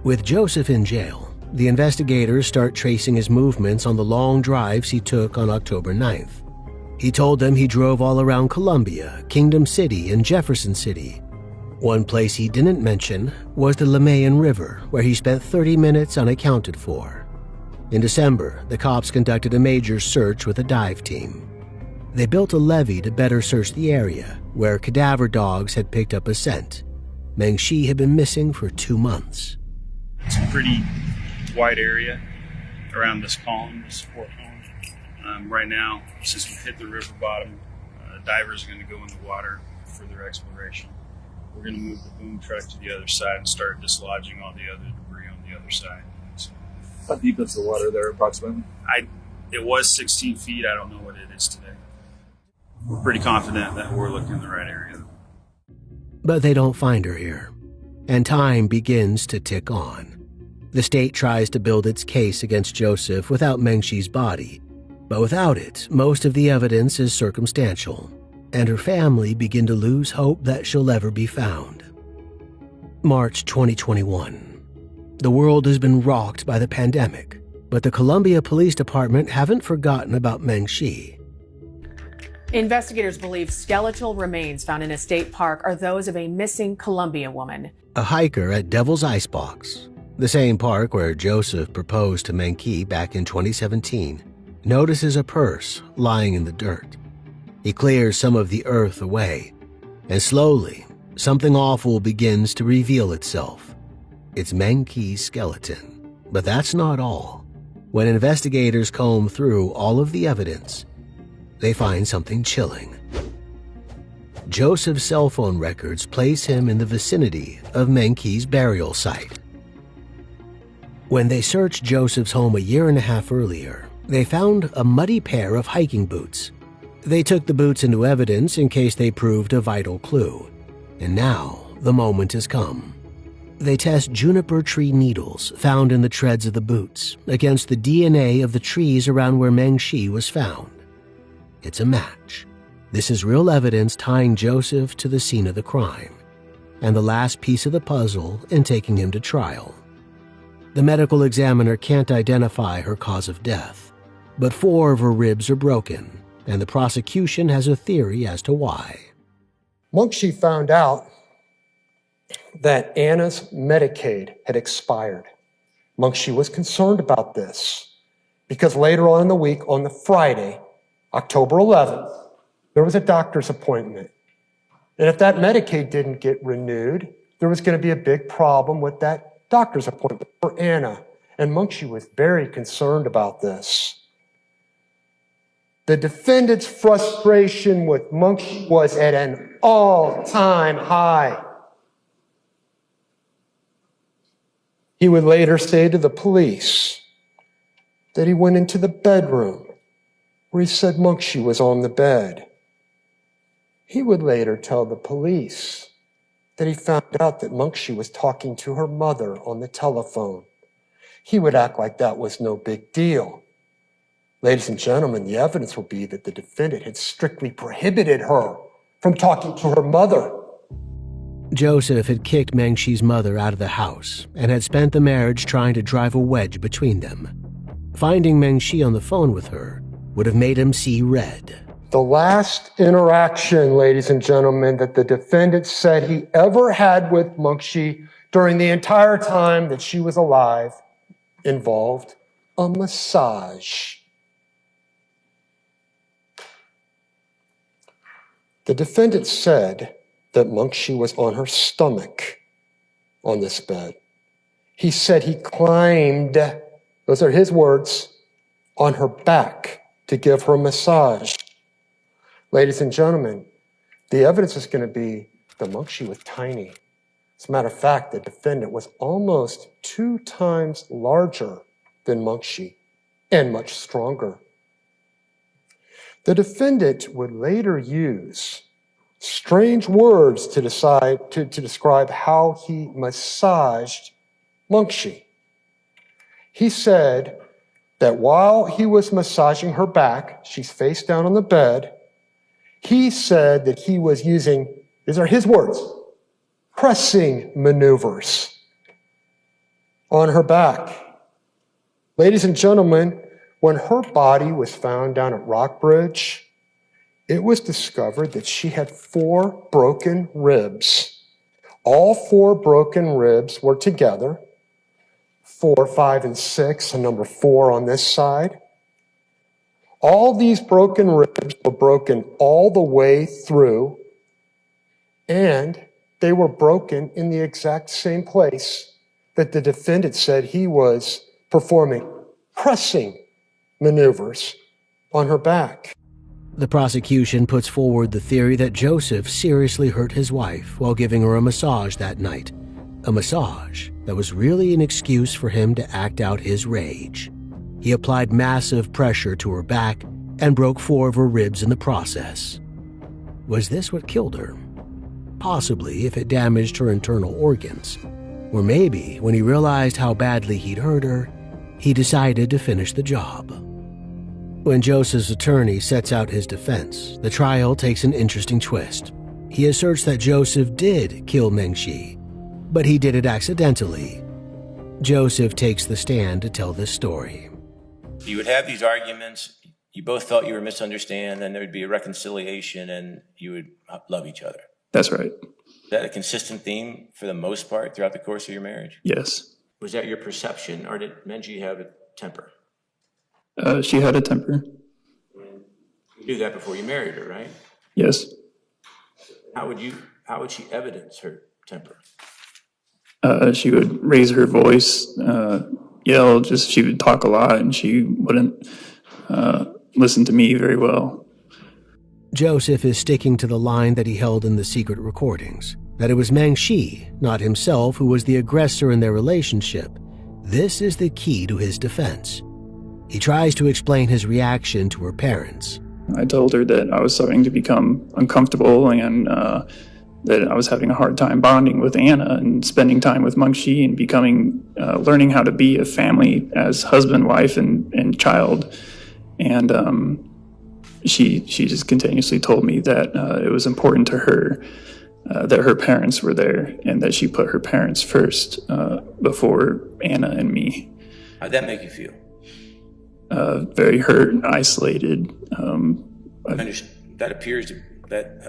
With Joseph in jail, the investigators start tracing his movements on the long drives he took on October 9th. He told them he drove all around Columbia, Kingdom City, and Jefferson City. One place he didn't mention was the Lemayan River, where he spent 30 minutes unaccounted for. In December, the cops conducted a major search with a dive team. They built a levee to better search the area, where cadaver dogs had picked up a scent. Meng Shi had been missing for 2 months. It's a pretty wide area around this pond, this sport pond. Right now, since we've hit the river bottom, divers are going to go in the water for their exploration. We're going to move the boom truck to the other side and start dislodging all the other debris on the other side. So, how deep is the water there approximately? It was 16 feet. I don't know what it is today. We're pretty confident that we're looking in the right area. But they don't find her here, and time begins to tick on. The state tries to build its case against Joseph without Meng Shi's body, but without it, most of the evidence is circumstantial, and her family begin to lose hope that she'll ever be found. March 2021. The world has been rocked by the pandemic, but the Columbia Police Department haven't forgotten about Meng Shi. Investigators believe skeletal remains found in a state park are those of a missing Columbia woman. A hiker at Devil's Icebox, the same park where Joseph proposed to Meng Shi back in 2017, notices a purse lying in the dirt. He clears some of the earth away, and slowly, something awful begins to reveal itself. It's Meng Shi's skeleton. But that's not all. When investigators comb through all of the evidence, they find something chilling. Joseph's cell phone records place him in the vicinity of Meng Shi's burial site. When they searched Joseph's home a year and a half earlier, they found a muddy pair of hiking boots. They took the boots into evidence in case they proved a vital clue. And now, the moment has come. They test juniper tree needles found in the treads of the boots against the DNA of the trees around where Meng Shi was found. It's a match. This is real evidence tying Joseph to the scene of the crime, and the last piece of the puzzle in taking him to trial. The medical examiner can't identify her cause of death, but 4 of her ribs are broken, and the prosecution has a theory as to why. Meng Shi found out that Anna's Medicaid had expired. Meng Shi was concerned about this because later on in the week, on the Friday, October 11th, there was a doctor's appointment. And if that Medicaid didn't get renewed, there was going to be a big problem with that doctor's appointment for Anna. And Meng Shi was very concerned about this. The defendant's frustration with Meng Shi was at an all-time high. He would later say to the police that he went into the bedroom where he said Munchie was on the bed. He would later tell the police that he found out that Munchie was talking to her mother on the telephone. He would act like that was no big deal. Ladies and gentlemen, the evidence will be that the defendant had strictly prohibited her from talking to her mother. Joseph had kicked Mengxi's mother out of the house and had spent the marriage trying to drive a wedge between them. Finding Mengxi on the phone with her would have made him see red. The last interaction, ladies and gentlemen, that the defendant said he ever had with Munchie during the entire time that she was alive involved a massage. The defendant said that Munchie was on her stomach on this bed. He said he climbed, those are his words, on her back to give her a massage. Ladies and gentlemen, the evidence is going to be that Munchie was tiny. As a matter of fact, the defendant was almost 2 times larger than Munchie and much stronger. The defendant would later use strange words to describe how he massaged Munchie. He said that while he was massaging her back, she's face down on the bed, he said that he was using, these are his words, pressing maneuvers on her back. Ladies and gentlemen, when her body was found down at Rockbridge, it was discovered that she had 4 broken ribs. All 4 broken ribs were together, 4, 5, and 6, and number 4 on this side. All these broken ribs were broken all the way through, and they were broken in the exact same place that the defendant said he was performing pressing maneuvers on her back. The prosecution puts forward the theory that Joseph seriously hurt his wife while giving her a massage that night. A massage that was really an excuse for him to act out his rage. He applied massive pressure to her back and broke 4 of her ribs in the process. Was this what killed her? Possibly if it damaged her internal organs. Or maybe when he realized how badly he'd hurt her, he decided to finish the job. When Joseph's attorney sets out his defense, the trial takes an interesting twist. He asserts that Joseph did kill Mengxi, but he did it accidentally. Joseph takes the stand to tell this story. You would have these arguments, you both felt you were misunderstood, and there would be a reconciliation and you would love each other. That's right. Is that a consistent theme for the most part throughout the course of your marriage? Yes. Was that your perception, or did Mengxi have a temper? She had a temper. You knew that before you married her, right? Yes. How would she evidence her temper? She would raise her voice, yell, she would talk a lot, and she wouldn't listen to me very well. Joseph is sticking to the line that he held in the secret recordings, that it was Mengxi, not himself, who was the aggressor in their relationship. This is the key to his defense. He tries to explain his reaction to her parents. I told her that I was starting to become uncomfortable and that I was having a hard time bonding with Anna and spending time with Mengxi and becoming, learning how to be a family as husband, wife, and child. And she just continuously told me that it was important to her that her parents were there and that she put her parents first before Anna and me. How'd that make you feel? Very hurt and isolated. That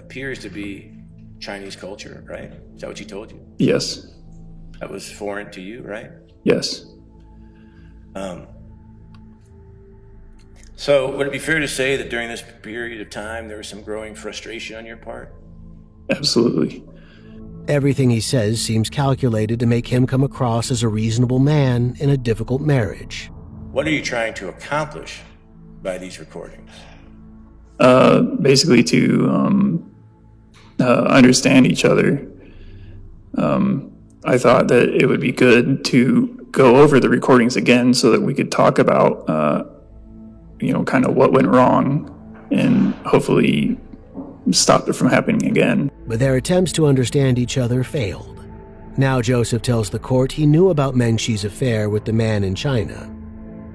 appears to be Chinese culture, right? Is that what she told you? Yes. That was foreign to you, right? Yes. So would it be fair to say that during this period of time there was some growing frustration on your part? Absolutely. Everything he says seems calculated to make him come across as a reasonable man in a difficult marriage. What are you trying to accomplish by these recordings? Basically to understand each other. I thought that it would be good to go over the recordings again so that we could talk about kind of what went wrong and hopefully stop it from happening again. But their attempts to understand each other failed. Now Joseph tells the court he knew about Meng Xi's affair with the man in China.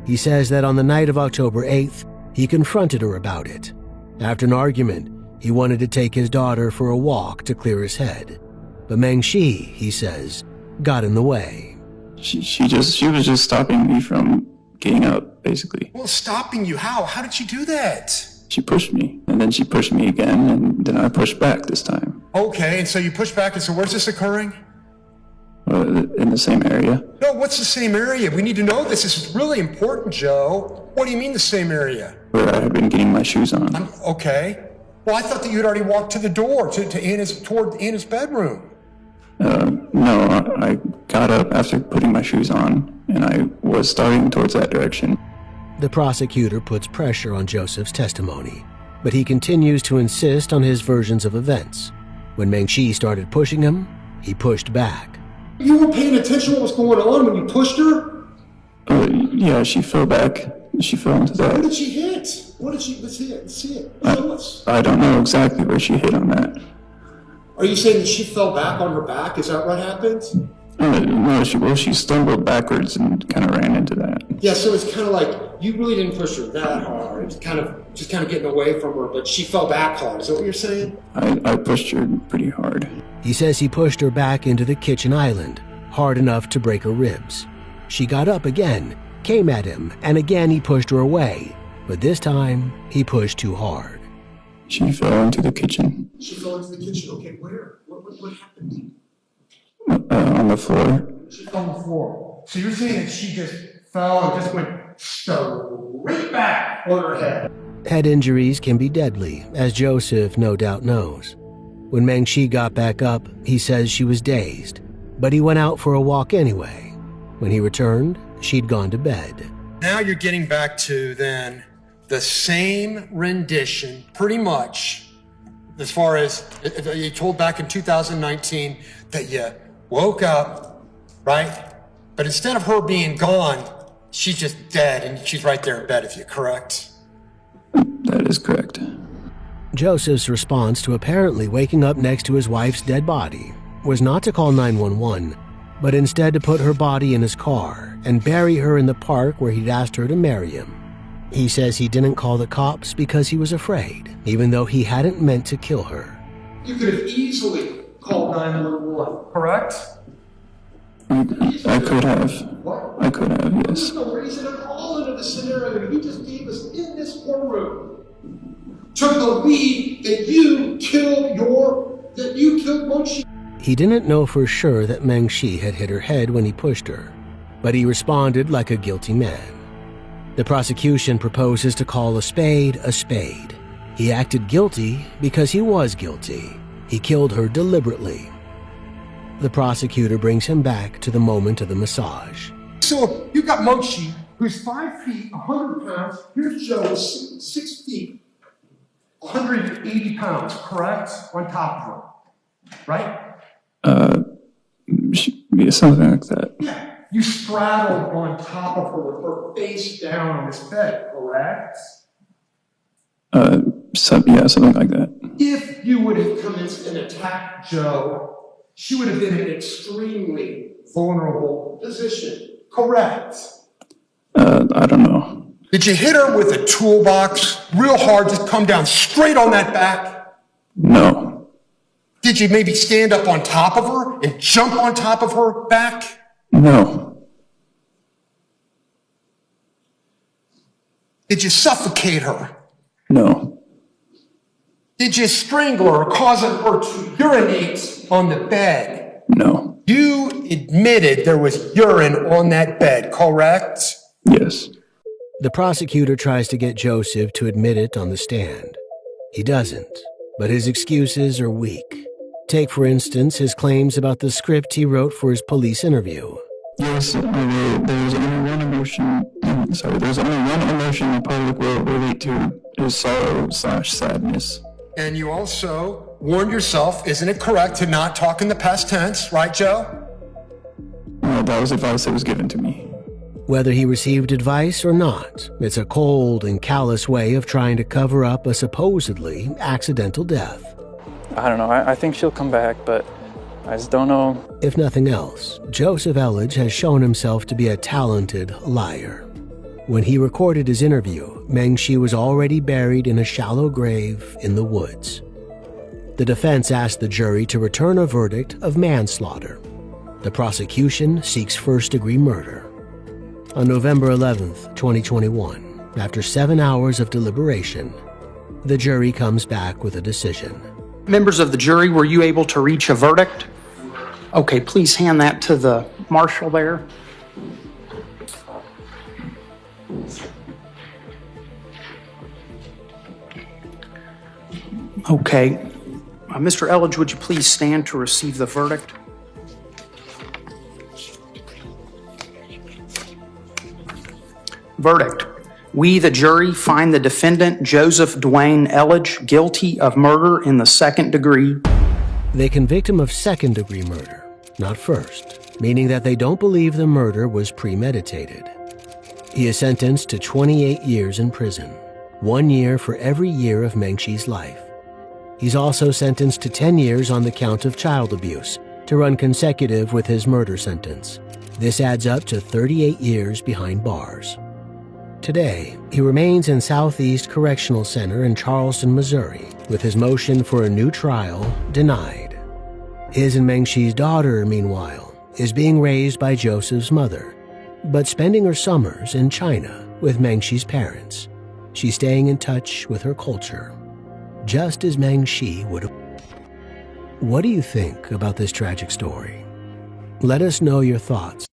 He says that on the night of October 8th, he confronted her about it. After an argument, he wanted to take his daughter for a walk to clear his head. But Meng Xi, he says, got in the way. She was just stopping me from getting up, basically. Well, stopping you? How? How did she do that? She pushed me, and then she pushed me again, and then I pushed back this time. Okay, and so you push back, and so where's this occurring? In the same area. No, what's the same area? We need to know this. This is really important, Joe. What do you mean the same area? Where I had been getting my shoes on. Okay. Well, I thought that you had already walked to the door, toward Anna's bedroom. No, I got up after putting my shoes on, and I was starting towards that direction. The prosecutor puts pressure on Joseph's testimony, but he continues to insist on his versions of events. When Meng Xi started pushing him, he pushed back. You were paying attention to what was going on when you pushed her? Yeah, she fell back. She fell into that. Where did she hit? Let's see it. Show us. I don't know exactly where she hit on that. Are you saying that she fell back on her back? Is that what happened? No, she stumbled backwards and kind of ran into that. Yeah, so it's kind of like you really didn't push her that hard. It was kind of getting away from her, but she fell back hard. Is that what you're saying? I pushed her pretty hard. He says he pushed her back into the kitchen island, hard enough to break her ribs. She got up again, came at him, and again he pushed her away. But this time, he pushed too hard. She fell into the kitchen. She fell into the kitchen. Okay, where? What happened? On the floor. She fell on the floor. So you're saying that she just fell and just went straight back on her head? Head injuries can be deadly, as Joseph no doubt knows. When Meng Xi got back up, he says she was dazed, but he went out for a walk anyway. When he returned, she'd gone to bed. Now you're getting back to, then, the same rendition, pretty much, as far as you told back in 2019 that you woke up, right? But instead of her being gone, she's just dead and she's right there in bed with you, correct? That is correct. Joseph's response to apparently waking up next to his wife's dead body was not to call 911, but instead to put her body in his car and bury her in the park where he'd asked her to marry him. He says he didn't call the cops because he was afraid, even though he hadn't meant to kill her. You could have easily called 911, correct? I could have. What? I could have, yes. There's no reason at all into the scenario that he just gave us in this courtroom to believe that you killed Meng Xi. He didn't know for sure that Meng Xi had hit her head when he pushed her, but he responded like a guilty man. The prosecution proposes to call a spade a spade. He acted guilty because he was guilty. He killed her deliberately. The prosecutor brings him back to the moment of the massage. So you got Meng Xi, who's 5 feet, 100 pounds. Here's Joe, who's 6 feet, 180 pounds, correct? On top of her, right? Yeah, something like that. Yeah. You straddled on top of her with her face down on this bed, correct? Something like that. If you would have come in and attacked Joe, she would have been in an extremely vulnerable position, correct? I don't know. Did you hit her with a toolbox real hard, just come down straight on that back? No. Did you maybe stand up on top of her and jump on top of her back? No. Did you suffocate her? No. Did you strangle her, causing her to urinate on the bed? No. You admitted there was urine on that bed, correct? Yes. The prosecutor tries to get Joseph to admit it on the stand. He doesn't, but his excuses are weak. Take, for instance, his claims about the script he wrote for his police interview. Yes, there's only one emotion the public will relate to is sorrow/sadness. And you also warned yourself, isn't it correct, to not talk in the past tense, right, Joe? That was advice that was given to me. Whether he received advice or not, it's a cold and callous way of trying to cover up a supposedly accidental death. I don't know. I think she'll come back, but I just don't know. If nothing else, Joseph Elledge has shown himself to be a talented liar. When he recorded his interview, Meng Shi was already buried in a shallow grave in the woods. The defense asked the jury to return a verdict of manslaughter. The prosecution seeks first-degree murder. On November 11th, 2021, after 7 hours of deliberation, the jury comes back with a decision. Members of the jury, were you able to reach a verdict? Okay, please hand that to the marshal there. Okay. Mr. Elledge, would you please stand to receive the verdict? Verdict. We, the jury, find the defendant, Joseph Dwayne Elledge, guilty of murder in the second degree. They convict him of second-degree murder, not first, meaning that they don't believe the murder was premeditated. He is sentenced to 28 years in prison, 1 year for every year of Meng Shi's life. He's also sentenced to 10 years on the count of child abuse, to run consecutive with his murder sentence. This adds up to 38 years behind bars. Today, he remains in Southeast Correctional Center in Charleston, Missouri, with his motion for a new trial denied. His and Meng Shi's daughter, meanwhile, is being raised by Joseph's mother, but spending her summers in China with Meng Shi's parents. She's staying in touch with her culture, just as Meng Shi would have. What do you think about this tragic story? Let us know your thoughts.